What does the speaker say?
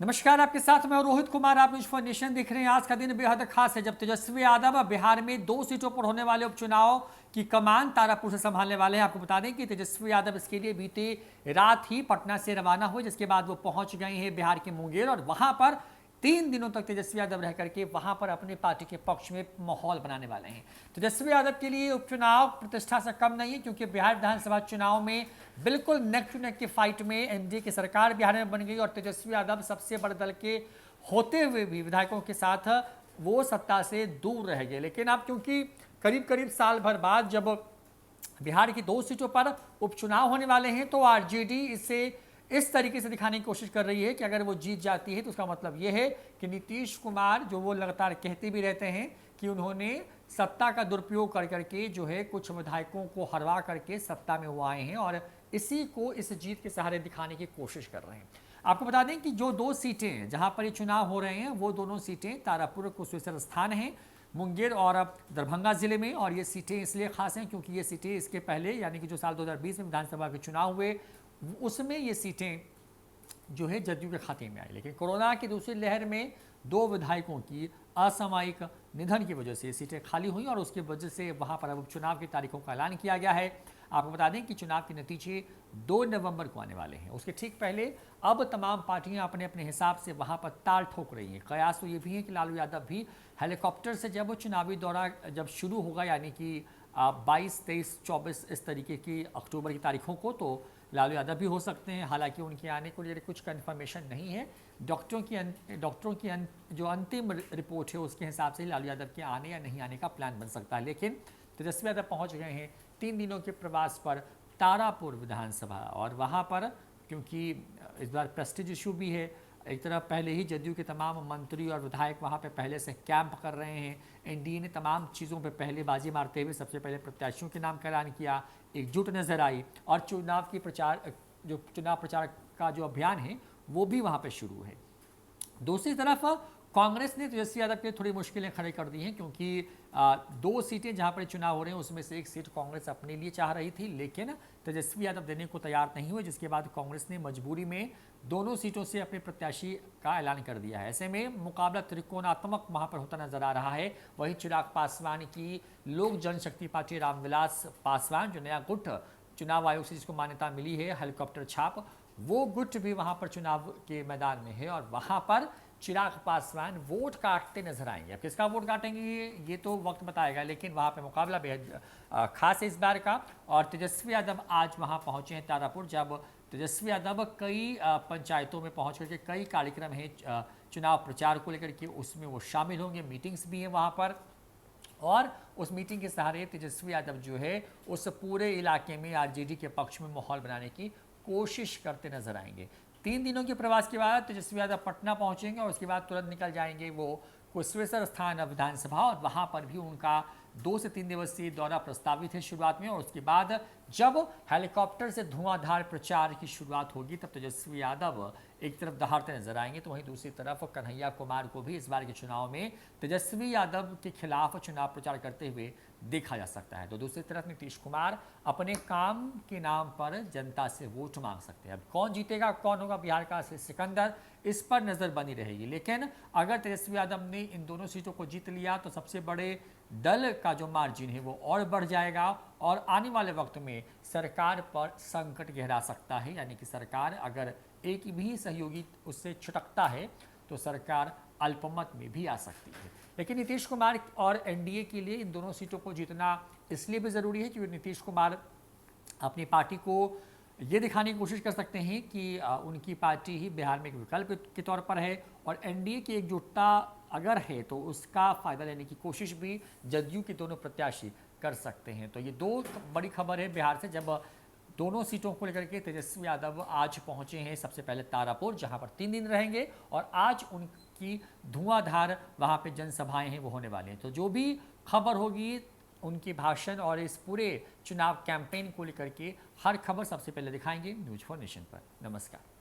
नमस्कार, आपके साथ मैं रोहित कुमार। आप न्यूज फॉर नेशन देख रहे हैं। आज का दिन बेहद खास है जब तेजस्वी यादव बिहार में 2 सीटों पर होने वाले उपचुनाव की कमान तारापुर से संभालने वाले हैं। आपको बता दें कि तेजस्वी यादव इसके लिए बीते रात ही पटना से रवाना हुए, जिसके बाद वो पहुंच गए हैं बिहार के मुंगेर और वहां पर 3 दिनों तक तेजस्वी यादव रह करके वहां पर अपनी पार्टी के पक्ष में माहौल बनाने वाले हैं। तेजस्वी यादव के लिए उपचुनाव प्रतिष्ठा से कम नहीं है, क्योंकि बिहार विधानसभा चुनाव में बिल्कुल नेक टू नेक की फाइट में एनडीए की सरकार बिहार में बन गई और तेजस्वी यादव सबसे बड़े दल के होते हुए भी विधायकों के साथ वो सत्ता से दूर रह गए। लेकिन अब क्योंकि करीब करीब साल भर बाद जब बिहार की 2 सीटों पर उपचुनाव होने वाले हैं, तो आरजेडी इसे इस तरीके से दिखाने की कोशिश कर रही है कि अगर वो जीत जाती है तो उसका मतलब ये है कि नीतीश कुमार, जो वो लगातार कहते भी रहते हैं कि उन्होंने सत्ता का दुरुपयोग कर करके जो है कुछ विधायकों को हरवा करके सत्ता में वो आए हैं, और इसी को इस जीत के सहारे दिखाने की कोशिश कर रहे हैं। आपको बता दें कि जो 2 सीटें हैं जहां पर ये चुनाव हो रहे हैं, वो दोनों सीटें तारापुर कुशेश्वर स्थान हैं, मुंगेर और दरभंगा जिले में। और ये सीटें इसलिए खास हैं क्योंकि ये सीटें इसके पहले यानी कि जो साल 2020 में विधानसभा के चुनाव हुए उसमें ये सीटें जो है जदयू के खाते में आई। लेकिन कोरोना की दूसरी लहर में 2 विधायकों की असामयिक निधन की वजह से सीटें खाली हुई और उसकी वजह से वहां पर अब उपचुनाव की तारीखों का ऐलान किया गया है। आपको बता दें कि चुनाव के नतीजे 2 नवंबर को आने वाले हैं। उसके ठीक पहले अब तमाम पार्टियां अपने अपने हिसाब से वहां पर ताल ठोक रही हैं। कयास तो ये भी है कि लालू यादव भी हेलीकॉप्टर से जब चुनावी दौरा जब शुरू होगा, यानी कि 22, 23, 24 इस तरीके की अक्टूबर की तारीखों को, तो लालू यादव भी हो सकते हैं। हालांकि उनके आने को लेकर कुछ कंफर्मेशन नहीं है। डॉक्टरों की जो अंतिम रिपोर्ट है उसके हिसाब से लालू यादव के आने या नहीं आने का प्लान बन सकता है। लेकिन तेजस्वी यादव पहुंच गए हैं 3 दिनों के प्रवास पर तारापुर विधानसभा, और वहां पर क्योंकि इस बार प्रेस्टीज इशू भी है, एक तरफ पहले ही जदयू के तमाम मंत्री और विधायक वहां पे पहले से कैंप कर रहे हैं। एनडीए ने तमाम चीज़ों पे पहले बाजी मारते हुए सबसे पहले प्रत्याशियों के नाम का ऐलान किया, एकजुट नजर आई, और चुनाव प्रचार का जो अभियान है वो भी वहाँ पे शुरू है। दूसरी तरफ कांग्रेस ने तेजस्वी यादव के लिए थोड़ी मुश्किलें खड़ी कर दी हैं, क्योंकि 2 सीटें जहां पर चुनाव हो रहे हैं उसमें से 1 सीट कांग्रेस अपने लिए चाह रही थी, लेकिन तेजस्वी यादव देने को तैयार नहीं हुए, जिसके बाद कांग्रेस ने मजबूरी में दोनों सीटों से अपने प्रत्याशी का ऐलान कर दिया है। ऐसे में मुकाबला त्रिकोणात्मक वहां पर होता नजर आ रहा है। वहीं चिराग पासवान की लोक जनशक्ति पार्टी, रामविलास पासवान, जो नया गुट चुनाव आयोग से जिसको मान्यता मिली है हेलीकॉप्टर छाप, वो गुट भी वहां पर चुनाव के मैदान में है और वहां पर चिराग पासवान वोट काटते नजर आएंगे। अब किसका वोट काटेंगे ये तो वक्त बताएगा, लेकिन वहां पे मुकाबला बेहद खास है इस बार का। और तेजस्वी यादव आज वहां पहुंचे हैं तारापुर, जब तेजस्वी यादव कई पंचायतों में पहुंच करके कई कार्यक्रम हैं चुनाव प्रचार को लेकर के, उसमें वो शामिल होंगे। मीटिंग्स भी हैं वहां पर, और उस मीटिंग के सहारे तेजस्वी यादव जो है उस पूरे इलाके में आरजेडी के पक्ष में माहौल बनाने की कोशिश करते नजर आएंगे। 3 दिनों के प्रवास के बाद तेजस्वी यादव पटना पहुंचेंगे और उसके बाद तुरंत निकल जाएंगे वो कुशेश्वर स्थान विधानसभा, और वहां पर भी उनका 2 से 3 दिवसीय दौरा प्रस्तावित है शुरुआत में। और उसके बाद जब हेलीकॉप्टर से धुआंधार प्रचार की शुरुआत होगी तब तेजस्वी यादव एक तरफ दहाड़ते नजर आएंगे, तो वहीं दूसरी तरफ कन्हैया कुमार को भी इस बार के चुनाव में तेजस्वी यादव के खिलाफ चुनाव प्रचार करते हुए देखा जा सकता है। तो दूसरी तरफ नीतीश कुमार अपने काम के नाम पर जनता से वोट मांग सकते हैं। अब कौन जीतेगा, कौन होगा बिहार का सिकंदर, इस पर नजर बनी रहेगी। लेकिन अगर तेजस्वी यादव ने इन दोनों सीटों को जीत लिया तो सबसे बड़े दल का जो मार्जिन है वो और बढ़ जाएगा, और आने वाले वक्त में सरकार पर संकट गहरा सकता है। यानी कि सरकार अगर एक भी सहयोगी उससे छुटकता है तो सरकार अल्पमत में भी आ सकती है। लेकिन नीतीश कुमार और एनडीए के लिए इन दोनों सीटों को जीतना इसलिए भी ज़रूरी है क्योंकि नीतीश कुमार अपनी पार्टी को ये दिखाने की कोशिश कर सकते हैं कि उनकी पार्टी ही बिहार में एक विकल्प के तौर पर है, और एनडीए की एकजुटता अगर है तो उसका फ़ायदा लेने की कोशिश भी जदयू के दोनों प्रत्याशी कर सकते हैं। तो ये 2 बड़ी खबर है बिहार से, जब दोनों सीटों को लेकर के तेजस्वी यादव आज पहुंचे हैं सबसे पहले तारापुर, जहां पर 3 दिन रहेंगे, और आज उनकी धुआंधार वहां पे जनसभाएं हैं वो होने वाली हैं। तो जो भी खबर होगी उनके भाषण और इस पूरे चुनाव कैंपेन को लेकर के हर खबर सबसे पहले दिखाएंगे न्यूज फॉर नेशन पर। नमस्कार।